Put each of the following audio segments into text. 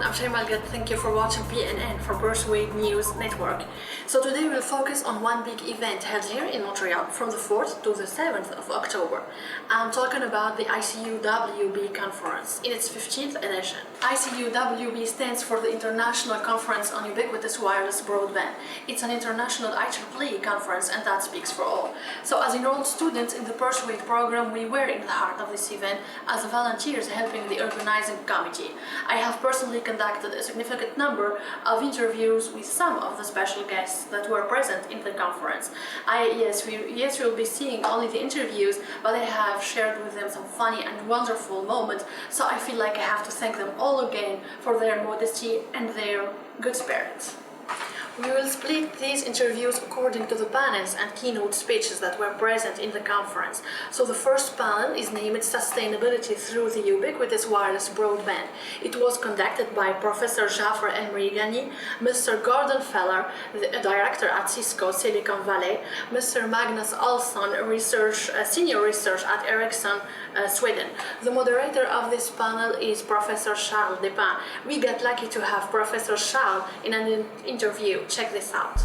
everyone, I'm Shayma Al-Gad. Thank you for watching PNN for Perswade News Network. So today we'll focus on one big event held here in Montreal from the 4th to the 7th of October. I'm talking about the ICUWB conference in its 15th edition. ICUWB stands for the International Conference on Ubiquitous Wireless Broadband. It's an international IEEE conference, and that speaks for all. So as enrolled students in the Perswade program, we were in the heart of this event as volunteers helping the organizing committee. I have personally conducted a significant number of interviews with some of the special guests that were present in the conference. We'll be seeing only the interviews, but I have shared with them some funny and wonderful moments, so I feel like I have to thank them all again for their modesty and their good spirit. We will split these interviews according to the panels and keynote speeches that were present in the conference. So the first panel is named Sustainability Through the Ubiquitous Wireless Broadband. It was conducted by Professor Jafar El-Mrigani, Mr. Gordon Feller, the director at Cisco Silicon Valley, Mr. Magnus Olsson, senior research at Ericsson, Sweden. The moderator of this panel is Professor Charles Depin. We got lucky to have Professor Charles in an interview. Check this out.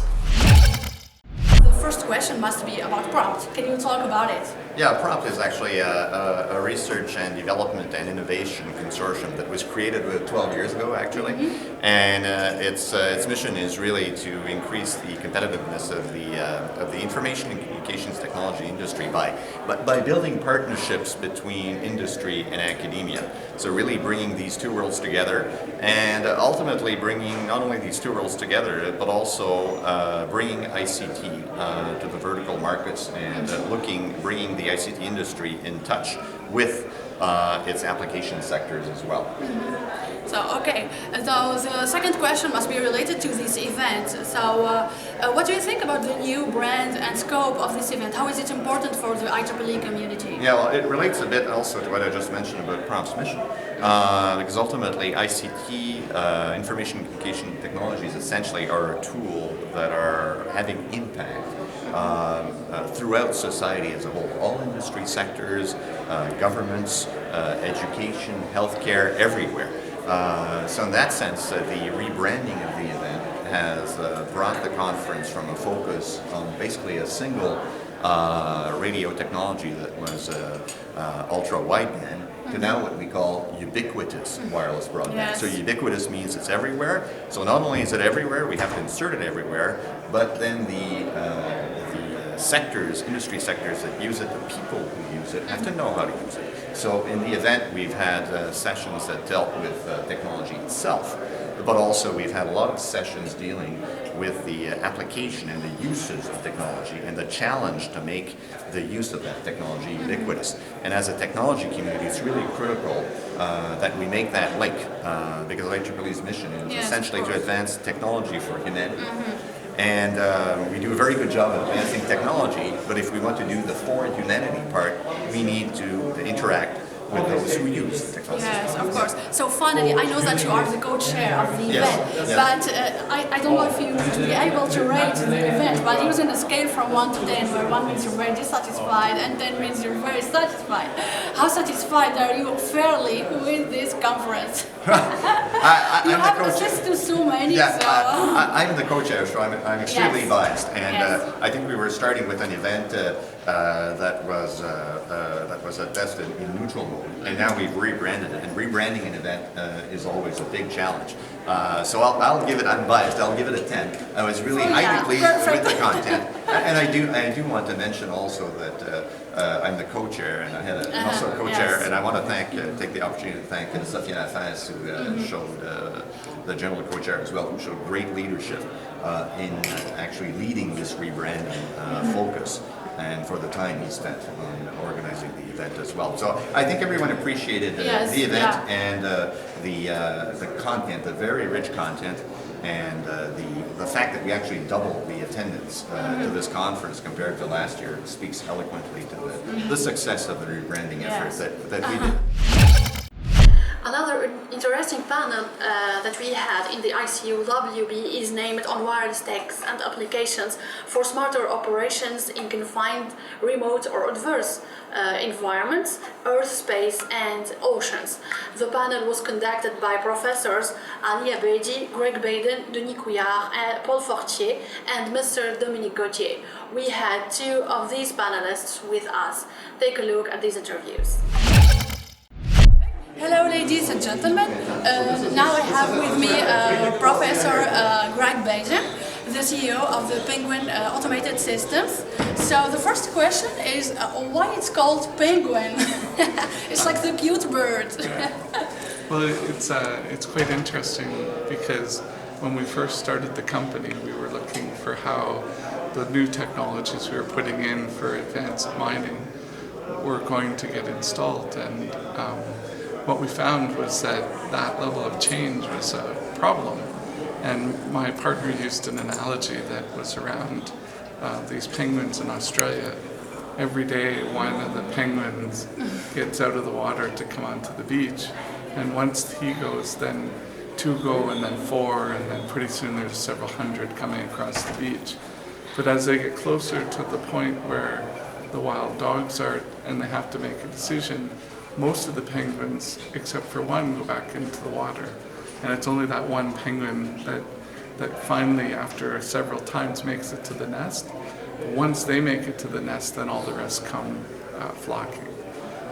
The first question must be about Prompt. Can you talk about it? Yeah, Prompt is actually a research and development and innovation consortium that was created 12 years ago, actually. And its mission is really to increase the competitiveness of the information and communications technology industry by building partnerships between industry and academia. So really bringing these two worlds together, and ultimately bringing not only these two worlds together, but also bringing ICT to the vertical markets and bringing the ICT industry in touch with its application sectors as well. So, okay, so the second question must be related to this event. So, what do you think about the new brand and scope of this event? How is it important for the IEEE community? Yeah, well, it relates a bit also to what I just mentioned about Prompt's mission. Because ultimately, ICT, information and communication technologies, essentially are a tool that are having impact throughout society as a whole. All industry sectors, governments, education, healthcare, everywhere. So in that sense, the rebranding of the event has brought the conference from a focus on basically a single radio technology that was ultra-wideband to now what we call ubiquitous wireless broadband. Yes. So ubiquitous means it's everywhere. So not only is it everywhere, we have to insert it everywhere, but then the industry sectors that use it, the people who use it, have to know how to use it. So in the event, we've had sessions that dealt with technology itself, but also we've had a lot of sessions dealing with the application and the uses of technology and the challenge to make the use of that technology ubiquitous. And as a technology community, it's really critical that we make that link because IEEE's mission is essentially to advance technology for humanity. And we do a very good job of advancing technology, but if we want to do the for humanity part, we need to interact with those who use the technology. Yes, of course. So finally, I know that you are the co-chair of the event, but I don't know if you would be able to rate the event, but using a scale from 1 to 10, where 1 means you're very dissatisfied and 10 means you're very satisfied. How satisfied are you fairly with this conference? You have access to so many. Yeah, so. I'm the co-chair, so I'm extremely biased, and I think we were starting with an event that was at best in neutral mode, and now we've rebranded it. And rebranding an event is always a big challenge. So I'll give it. I'm biased. I'll give it a 10. I was really highly pleased with the content, and I do want to mention also that I'm the co-chair, and I had I'm also a co-chair, and I want to take the opportunity to thank Stefan, who showed the general co-chair as well, who showed great leadership in actually leading this rebranding focus, and for the time he spent on organizing the event as well. So I think everyone appreciated the event and the content, the very rich content, and the fact that we actually doubled the attendance to this conference compared to last year speaks eloquently to the success of the rebranding effort that we did. Another interesting panel that we had in the ICUWB is named on wireless techs and applications for smarter operations in confined, remote or adverse environments, earth, space and oceans. The panel was conducted by professors Ali Abedi, Greg Baden, Denis Couillard, Paul Fortier and Mr. Dominique Gauthier. We had two of these panelists with us. Take a look at these interviews. Hello ladies and gentlemen, now I have with me Professor Greg Baden, the CEO of the Penguin Automated Systems. So the first question is why it's called Penguin? It's like the cute bird. Well, it's quite interesting because when we first started the company we were looking for how the new technologies we were putting in for advanced mining were going to get installed, and what we found was that that level of change was a problem. And my partner used an analogy that was around these penguins in Australia. Every day one of the penguins gets out of the water to come onto the beach, and once he goes then two go and then four, and then pretty soon there's several hundred coming across the beach. But as they get closer to the point where the wild dogs are and they have to make a decision, most of the penguins, except for one, go back into the water. And it's only that one penguin that finally, after several times, makes it to the nest. But once they make it to the nest, then all the rest come flocking.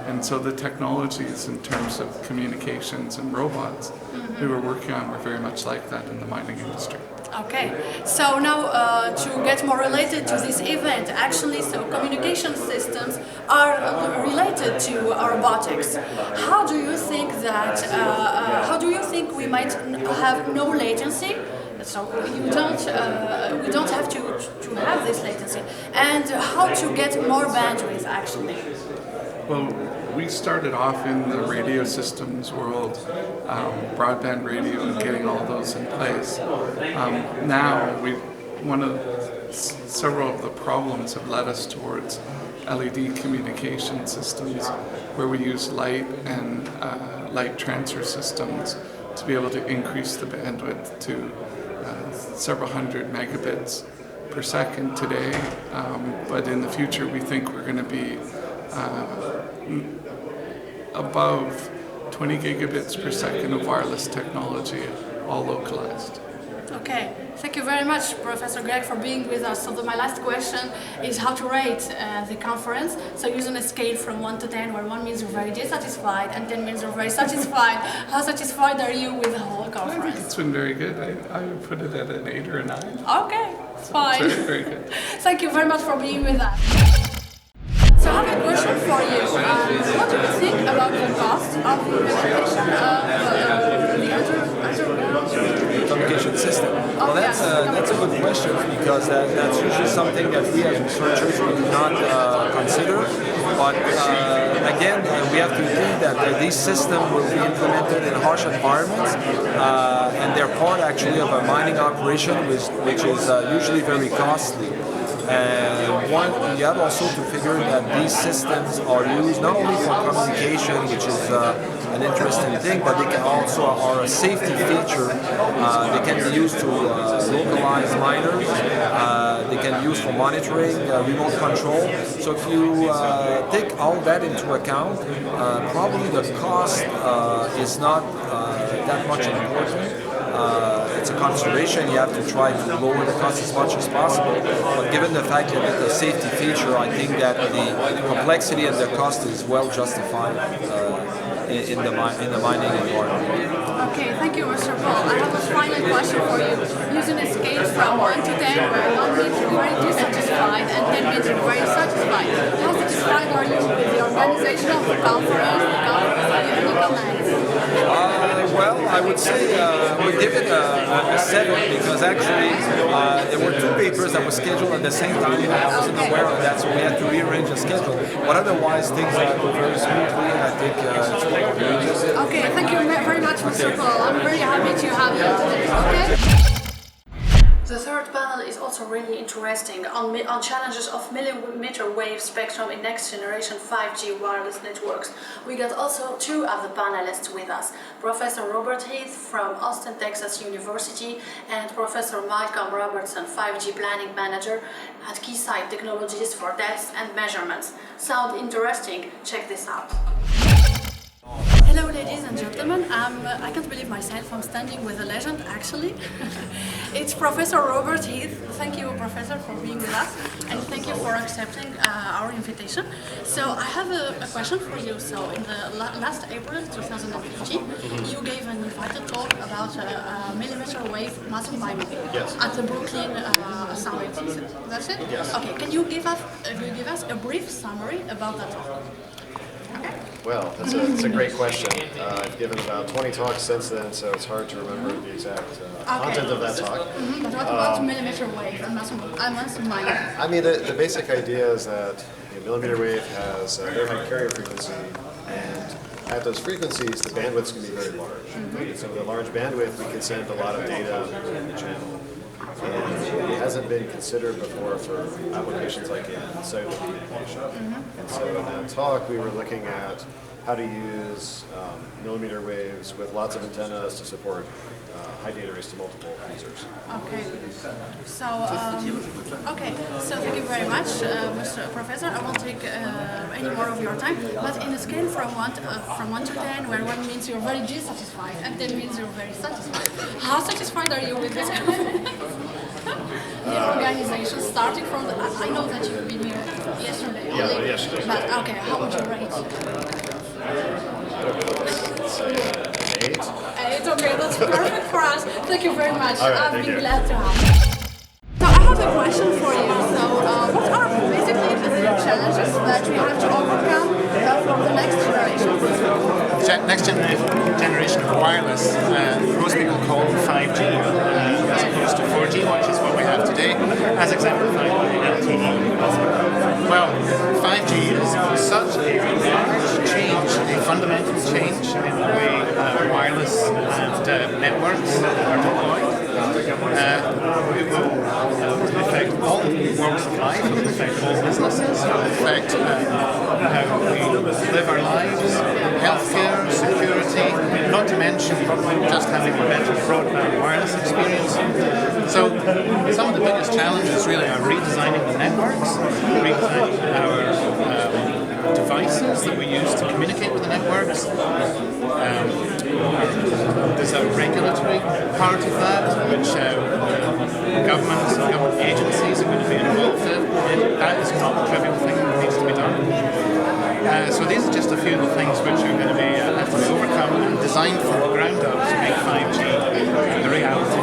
And so the technologies in terms of communications and robots we were working on were very much like that in the mining industry. Okay, so now to get more related to this event, actually, so communication systems are related to robotics. How do you think that? How do you think we might have no latency? So we don't have to have this latency, and how to get more bandwidth actually? Well, we started off in the radio systems world, broadband radio, and getting all those in place. Now, several of the problems have led us towards LED communication systems, where we use light and light transfer systems to be able to increase the bandwidth to several hundred megabits per second today, but in the future we think we're going to be above 20 gigabits per second of wireless technology, all localized. Okay, thank you very much, Professor Greg, for being with us. So my last question is how to rate the conference. So using a scale from 1 to 10, where 1 means you're very dissatisfied and 10 means you're very satisfied. How satisfied are you with the whole conference? I think it's been very good. I would put it at an 8 or a 9. Okay, fine. It's very, very good. Thank you very much for being with us. So I have a question for you. What do you think about the cost of the implementation of the communication system? Well, that's a good question, because that's usually something that we as researchers we do not consider. But again, we have to think that these systems will be implemented in harsh environments, and they're part actually of a mining operation, which is usually very costly. And you have also to figure that these systems are used not only for communication, which is an interesting thing, but they can also are a safety feature. They can be used to localize miners. They can be used for monitoring, remote control. So if you take all that into account, probably the cost is not that much important. It's a consideration. You have to try to lower the cost as much as possible. But given the fact that it's a safety feature, I think that the complexity and the cost is well justified in the mining environment. Okay, thank you, Mr. Paul. I have a final question for you. Using a scale from 1 to 10, where 1 means you're very dissatisfied and 10 means you're very satisfied. How satisfied are you with the organization of the conference that you organized? Well, I would say we give it a 7, because actually there were 2 papers that were scheduled at the same time, and I wasn't aware of that, so we had to rearrange the schedule. But otherwise, things go very smoothly, and I think it's quite good. Okay, thank you very much, Mr. Paul. I'm very happy to have you today. Okay. The third panel is also also really interesting on challenges of millimeter wave spectrum in next generation 5G wireless networks. We got also two of the panelists with us, Professor Robert Heath from Austin, Texas University, and Professor Malcolm Robertson, 5G planning manager at Keysight Technologies for tests and measurements. Sound interesting? Check this out. Hello ladies and gentlemen, I can't believe myself, I'm standing with a legend actually. It's Professor Robert Heath. Thank you Professor for being with us and thank you for accepting our invitation. So I have a question for you. So in the last April 2015 you gave an invited talk about millimeter wave massive MIMO at the Brooklyn Summit. That's it? Yes. Okay, can you give us a brief summary about that talk? Well, that's a great question. I've given about 20 talks since then, so it's hard to remember the exact content of that talk. But what about millimeter wave and massive MIMO? I mean, the basic idea is that millimeter wave has a very high carrier frequency, and at those frequencies, the bandwidths can be very large. And so with a large bandwidth, we can send a lot of data in the channel. And it hasn't been considered before for applications like in cellular communication. And so in that talk, we were looking at how to use millimeter waves with lots of antennas to support high data rates to multiple users. Okay. So, so thank you very much, Mr. Professor. I won't take any more of your time, but in a scale from 1 to 10, where 1 means you're very dissatisfied and 10 means you're very satisfied, how satisfied are you with this the organization, starting from the... I know that you've been here yesterday only, yesterday. But okay, how would you rate? Let's say an 8. 8, okay, that's perfect for us. Thank you very much. All right, I've thank been you. glad to have you. So I have a question for you. So what are basically the challenges that we have to overcome for the next generation? Next generation of wireless, most people call 5G, as opposed to 4G, which is what we have today, as exemplified by LTE. Well, 5G is such a large change, a fundamental change in the way wireless and networks are deployed. It will affect all walks of life, it will affect all businesses, it will affect how we live our lives, healthcare, security, not to mention just having a better broadband wireless experience. So some of the biggest challenges really are redesigning the networks, redesigning our devices that we use to communicate with the networks. There's a regulatory part of that, which governments and government agencies are going to be involved in. That is not a trivial thing that needs to be done. So these are just a few of the things which are going to be have to be overcome and designed from the ground up to make 5G the reality.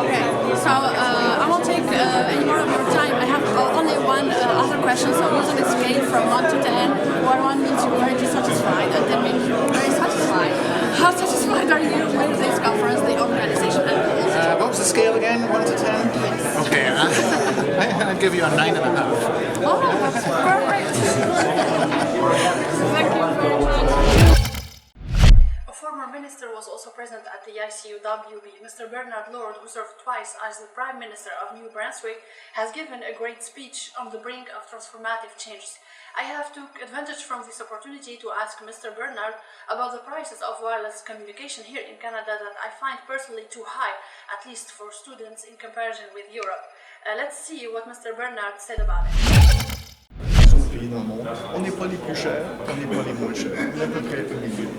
Okay, so I won't take any more of your time. I have only one other question. So using a scale from 1 to 10, where 1 means you're very dissatisfied and 10 means you're very satisfied. How satisfied are you with this conference, the organization? What was the scale again? 1 to 10? Yes. Okay, I'd give you a 9.5. Oh, that's perfect. Thank you very much. A former minister was also present at the ICUWB. Mr. Bernard Lord, who served twice as the Prime Minister of New Brunswick, has given a great speech on the brink of transformative changes. I have took advantage from this opportunity to ask Mr. Bernard about the prices of wireless communication here in Canada that I find personally too high, at least for students in comparison with Europe. Let's see what Mr. Bernard said about it. Pays dans le monde. On n'est pas les plus chers, on n'est pas les moins chers. On est à peu près au milieu.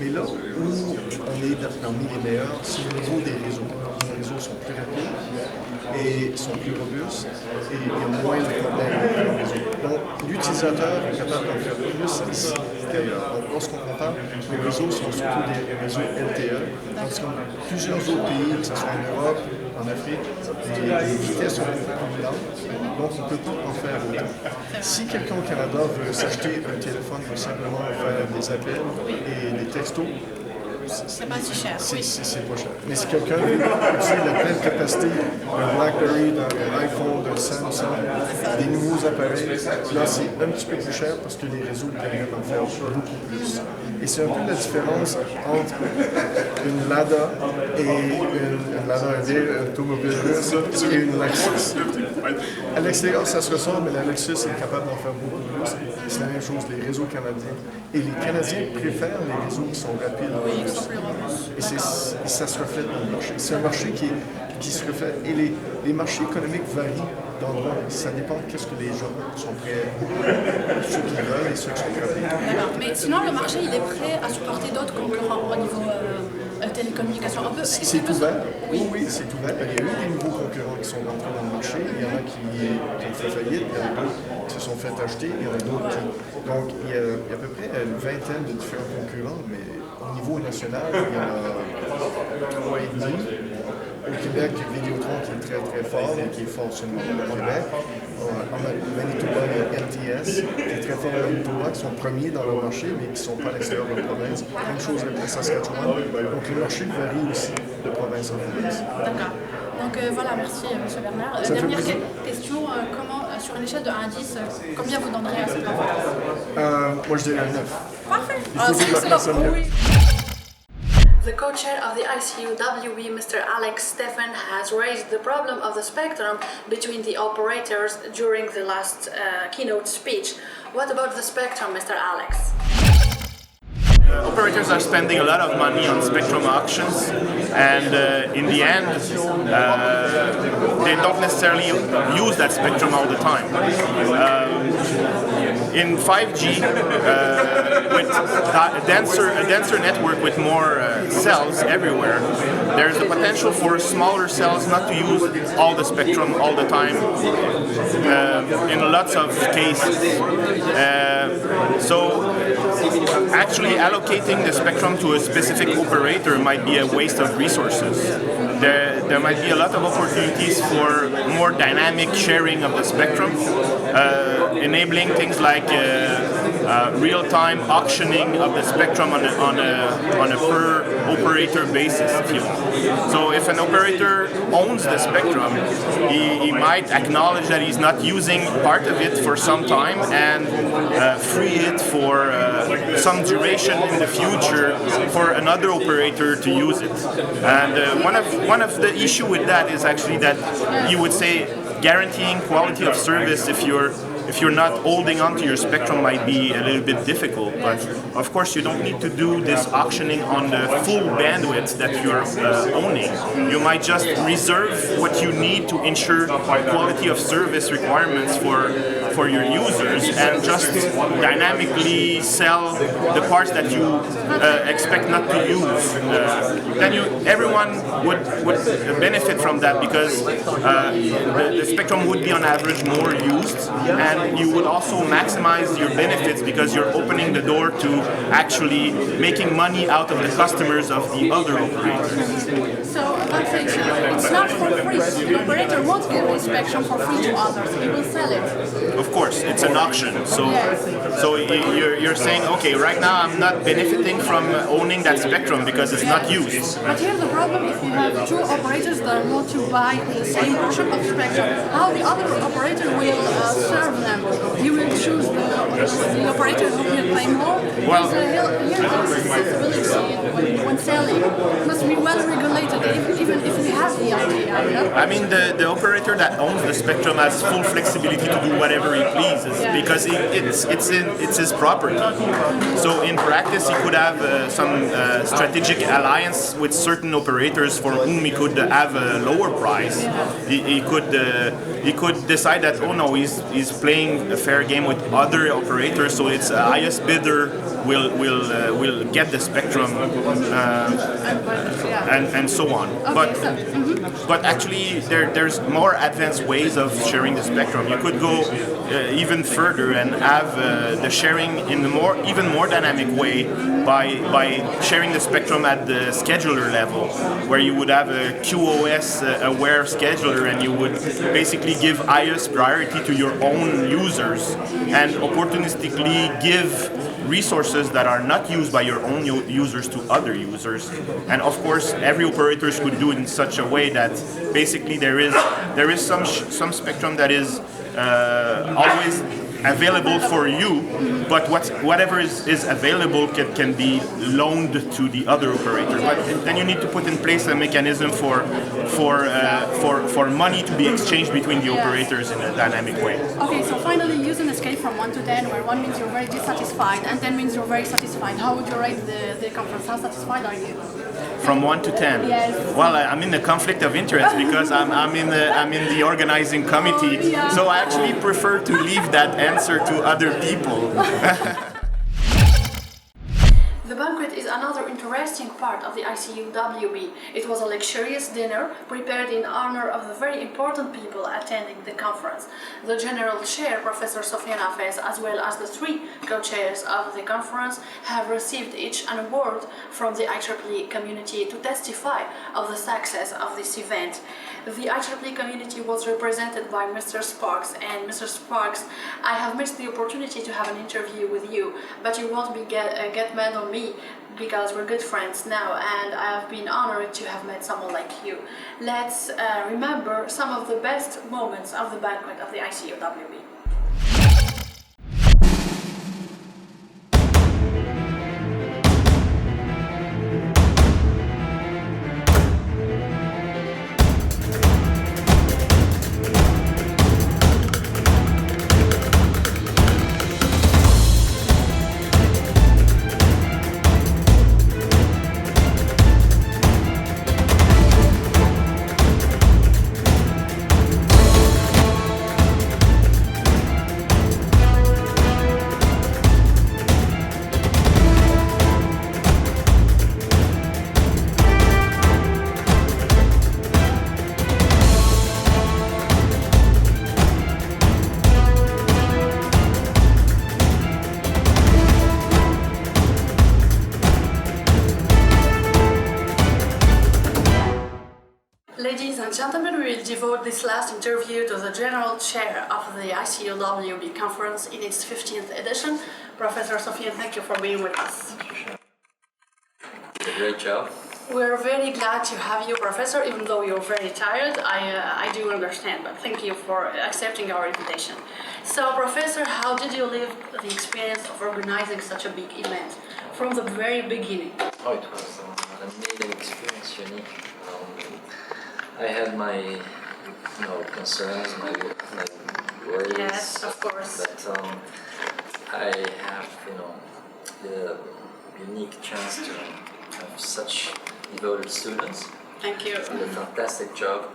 Mais là où on est parmi les meilleurs, c'est au niveau des réseaux. Les réseaux sont plus rapides et sont plus robustes et il y a moins de problèmes avec les réseaux. Donc l'utilisateur est capable d'en faire plus ici qu'ailleurs. Donc lorsqu'on compare, les réseaux sont surtout des réseaux LTE, tandis qu'on a plusieurs autres pays, que ce soit en Europe, en Afrique, les vitesses sont beaucoup plus lentes, donc on ne peut pas en faire autant. Si quelqu'un au Canada veut s'acheter un téléphone pour simplement faire des appels et des textos, C'est pas si cher. c'est pas cher. Mais si quelqu'un veut utiliser la pleine capacité d'un BlackBerry, d'un iPhone, d'un Samsung, des nouveaux appareils, là c'est un petit peu plus cher parce que les réseaux permettent d'en faire beaucoup plus. Et c'est un peu la différence entre une Lada et une Lada, un vieil automobile russe et une Lexus. À l'extérieur, ça se ressemble, mais la Lexus est capable d'en faire beaucoup plus. C'est la même chose, les réseaux canadiens. Et les Canadiens préfèrent les réseaux qui sont rapides. Et ça se reflète dans le marché. C'est un marché qui se reflète. Et les marchés économiques varient d'endroit. Ça dépend de ce que les gens sont prêts, ceux qui veulent et ceux qui sont prêts. D'accord. Mais sinon, le marché, il est prêt à supporter d'autres concurrents au niveau télécommunications. C'est ouvert. Oui, c'est ouvert. Il y a eu des nouveaux concurrents qui sont rentrés dans le marché. Il y en a qui ont fait faillite, il y en a d'autres qui se sont fait acheter, il y en a d'autres qui... Donc, il y a à peu près une vingtaine de différents concurrents, mais au niveau national, il y en a 3,5. Au Québec, Vidéotron qui est très très fort et qui est fort seulement au Québec. En Manitoba, il y a NTS qui est très fort à Manitoba, qui sont premiers dans leur marché, mais qui ne sont pas à l'extérieur de la province. Même chose avec la Saskatchewan. Donc le marché varie aussi de province en province. D'accord. Donc voilà, merci M. Bernard. Dernière question, sur une échelle de 1 à 10, combien vous donnerez à cette conférence? Moi je dirais un 9. Parfait. Il faut dire la personne mieux. The co-chair of the ICUWB, Mr. Alex Stefan, has raised the problem of the spectrum between the operators during the last keynote speech. What about the spectrum, Mr. Alex? Operators are spending a lot of money on spectrum auctions, and in the end, they don't necessarily use that spectrum all the time. In 5G, with a denser network with more cells everywhere, there's the potential for smaller cells not to use all the spectrum all the time in lots of cases. So actually allocating the spectrum to a specific operator might be a waste of resources. There might be a lot of opportunities for more dynamic sharing of the spectrum, enabling things like real-time auctioning of the spectrum on a per operator basis, if you want. So if an operator owns the spectrum, he might acknowledge that he's not using part of it for some time and free it for some duration in the future for another operator to use it. And one of the issue with that is actually that you would say guaranteeing quality of service if you're not holding on to your spectrum might be a little bit difficult, but of course you don't need to do this auctioning on the full bandwidth that you're owning. You might just reserve what you need to ensure quality of service requirements for your users and just dynamically sell the parts that you expect not to use. Then everyone would benefit from that because the spectrum would be on average more used, and you would also maximize your benefits because you're opening the door to actually making money out of the customers of the other operators. So it's not for free. The operator won't give his spectrum for free to others. He will sell it. Of course, it's an auction. So you're saying, okay, right now I'm not benefiting from owning that spectrum because it's not used. But here's the problem: if you have two operators that want to buy the same portion of spectrum, how the other operator will serve them? You will choose the operator who will pay more. Well, here there's accessibility when selling. It must be well regulated, even if you have the idea. You know? I mean, the operator that owns the spectrum has full flexibility to do whatever he pleases because it's his property. So in practice, he could have some strategic alliance with certain operators for whom he could have a lower price. He could decide that, oh no, he's playing a fair game with other operators, so its highest bidder will get the spectrum and so on. But actually there's more advanced ways of sharing the spectrum. You could go even further and have the sharing in a even more dynamic way by sharing the spectrum at the scheduler level, where you would have a QoS aware scheduler and you would basically give highest priority to your own users and opportunistically give resources that are not used by your own users to other users. And of course, every operator could do it in such a way that basically there is some spectrum that is always available for you, but whatever is available can be loaned to the other operator. But then you need to put in place a mechanism for money to be exchanged between the operators in a dynamic way. Okay, so finally, use an scale from 1 to 10, where 1 means you're very dissatisfied and 10 means you're very satisfied. How would you rate the conference? How satisfied are you? From 1 to 10. Yes. Well, I'm in a conflict of interest because I'm in the organizing committee, so I actually prefer to leave that answer to other people. The banquet is another interesting part of the ICUWB. It was a luxurious dinner prepared in honor of the very important people attending the conference. The General Chair, Professor Sofiane Hafez, as well as the 3 co-chairs of the conference have received each an award from the IEEE community to testify of the success of this event. The IEEE community was represented by Mr. Sparks, and Mr. Sparks, I have missed the opportunity to have an interview with you, but you won't get mad on me because we're good friends now, and I have been honored to have met someone like you. Let's remember some of the best moments of the banquet of the ICUWB. Ladies and gentlemen, we will devote this last interview to the General Chair of the ICUWB conference in its 15th edition. Professor Sofiane, thank you for being with us. Great job. We're very glad to have you, Professor, even though you're very tired. I do understand, but thank you for accepting our invitation. So, Professor, how did you live the experience of organizing such a big event from the very beginning? Oh, it was an amazing experience, unique. I had my concerns, my worries. Yes, of course. But I have the unique chance to have such devoted students. Thank you. Did a fantastic job.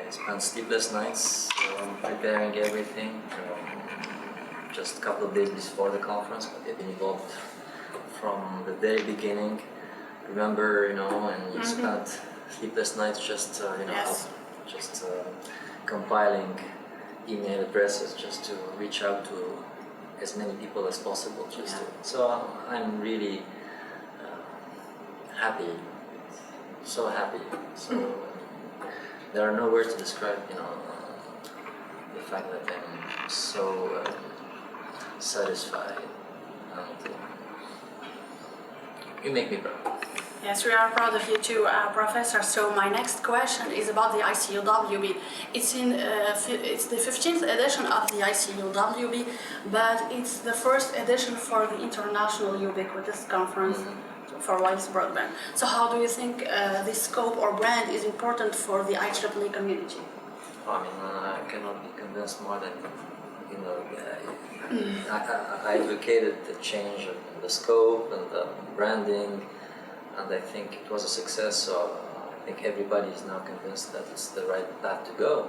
Spent sleepless nights preparing everything. Just a couple of days before the conference, but they've been involved from the very beginning. Remember, and you spent sleepless nights just Yes. compiling email addresses just to reach out to as many people as possible. So I'm really happy, so happy. So there are no words to describe the fact that I'm so satisfied, and you make me proud. Yes, we are proud of you too, Professor. So my next question is about the ICUWB. It's the 15th edition of the ICUWB, but it's the first edition for the International Ubiquitous Conference for Wireless Broadband. So how do you think this scope or brand is important for the IEEE community? I cannot be convinced more than I advocated the change in the scope and the branding. And I think it was a success, so I think everybody is now convinced that it's the right path to go.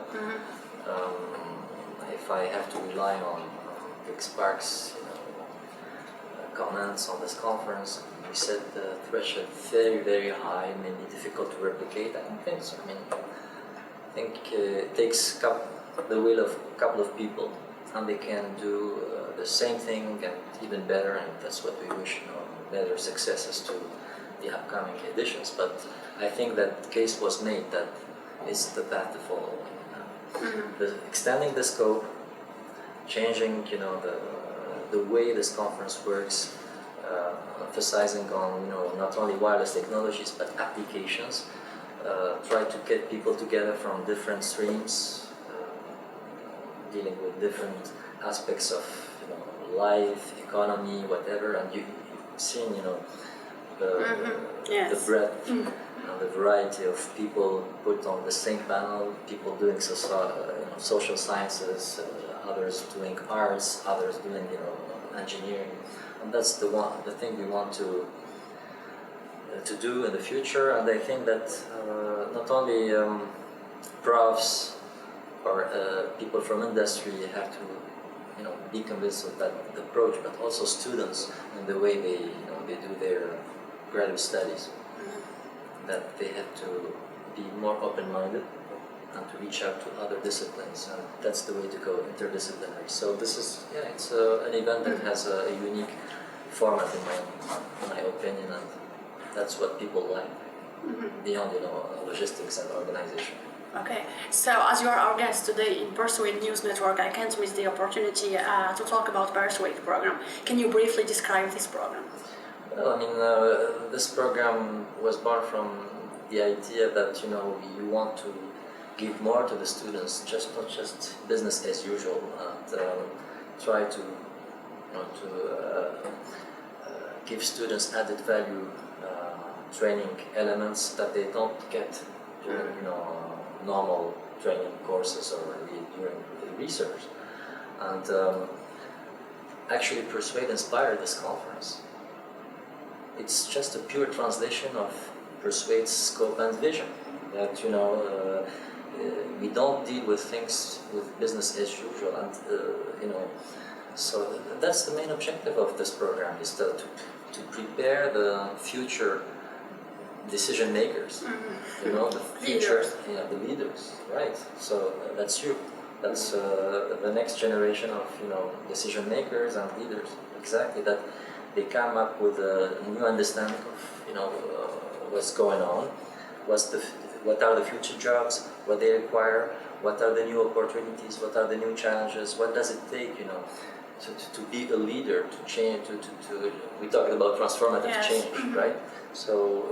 If I have to rely on Rick Sparks' comments on this conference, we set the threshold very, very high, maybe difficult to replicate. I don't think so. I think it takes the will of a couple of people, and they can do the same thing and even better, and that's what we wish, better successes to the upcoming editions. But I think that the case was made that it's the path to follow. Extending the scope, changing the the way this conference works, emphasizing on not only wireless technologies but applications. Try to get people together from different streams, dealing with different aspects of life, economy, whatever, and you've seen the breadth and the variety of people put on the same panel, people doing social sciences, others doing arts, others doing engineering, and that's the thing we want to do in the future. And I think that not only profs or people from industry have to be convinced of that approach, but also students in the way they do their graduate studies, that they have to be more open-minded and to reach out to other disciplines, and that's the way to go, interdisciplinary. So this is, it's an event that has a unique format in my opinion, and that's what people like, beyond logistics and organization. Okay, so as you are our guest today in Perswade News Network, I can't miss the opportunity to talk about Perswade program. Can you briefly describe this program? Well, I mean, this program was born from the idea that you want to give more to the students, not just business as usual, and try to give students added value training elements that they don't get during normal training courses or during research. And actually Perswade inspired this conference. It's just a pure translation of Perswade's scope and vision, that we don't deal with things with business as usual, and so that's the main objective of this program, is to prepare the future decision makers, the future, the leaders, right? So that's you. That's the next generation of decision makers and leaders. Exactly, that they come up with a new understanding of what's going on, what are the future jobs, what they require, what are the new opportunities, what are the new challenges, what does it take, to be a leader, to change, we talked about transformative change, right? So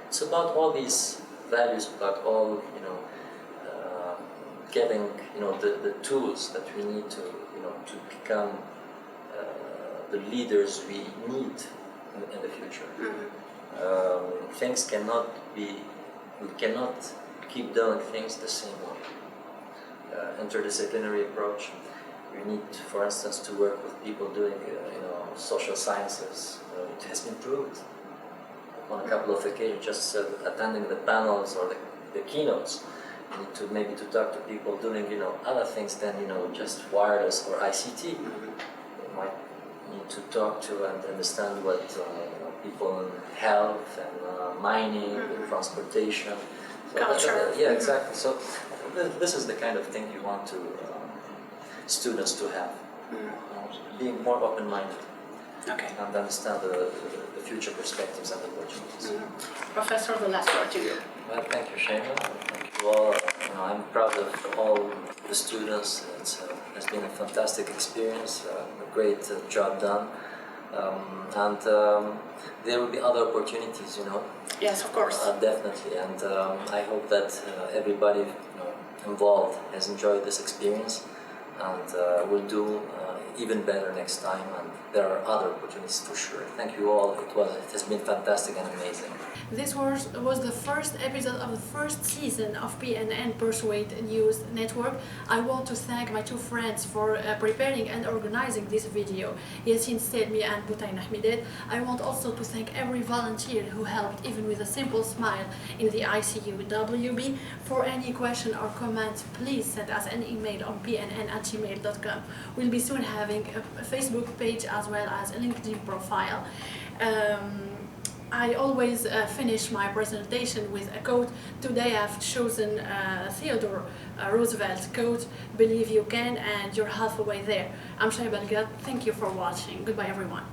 it's about all these values, about all getting the tools that we need to become the leaders we need in the future. Things cannot be, we cannot keep doing things the same way. Interdisciplinary approach. We need, for instance, to work with people doing social sciences. It has been proved on a couple of occasions, just attending the panels or the keynotes. You need to maybe talk to people doing other things than just wireless or ICT. You might need to talk to and understand what people in health and mining, and transportation, culture. Yeah, exactly. So this is the kind of thing you want students to have, being more open-minded, and understand the future perspectives and opportunities. Professor, the last word to you. Well, thank you, Shayna. Thank you all. I'm proud of all the students. It's been a fantastic experience, a great job done, and there will be other opportunities, Yes, of course. Definitely, and I hope that everybody involved has enjoyed this experience, and will do even better next time, and there are other opportunities for sure. Thank you all. It has been fantastic and amazing. This was the first episode of the first season of PNN Perswade News Network. I want to thank my two friends for preparing and organizing this video, Yassine Selmi and Boutaïn Ahmeded. I want also to thank every volunteer who helped, even with a simple smile, in the ICUWB. For any question or comment, please send us an email on pnn@gmail.com. We'll be soon having a Facebook page as well as a LinkedIn profile. I always finish my presentation with a quote. Today I've chosen Theodore Roosevelt's quote, "Believe you can and you're halfway there." I'm Shaiba Algad. Thank you for watching. Goodbye everyone.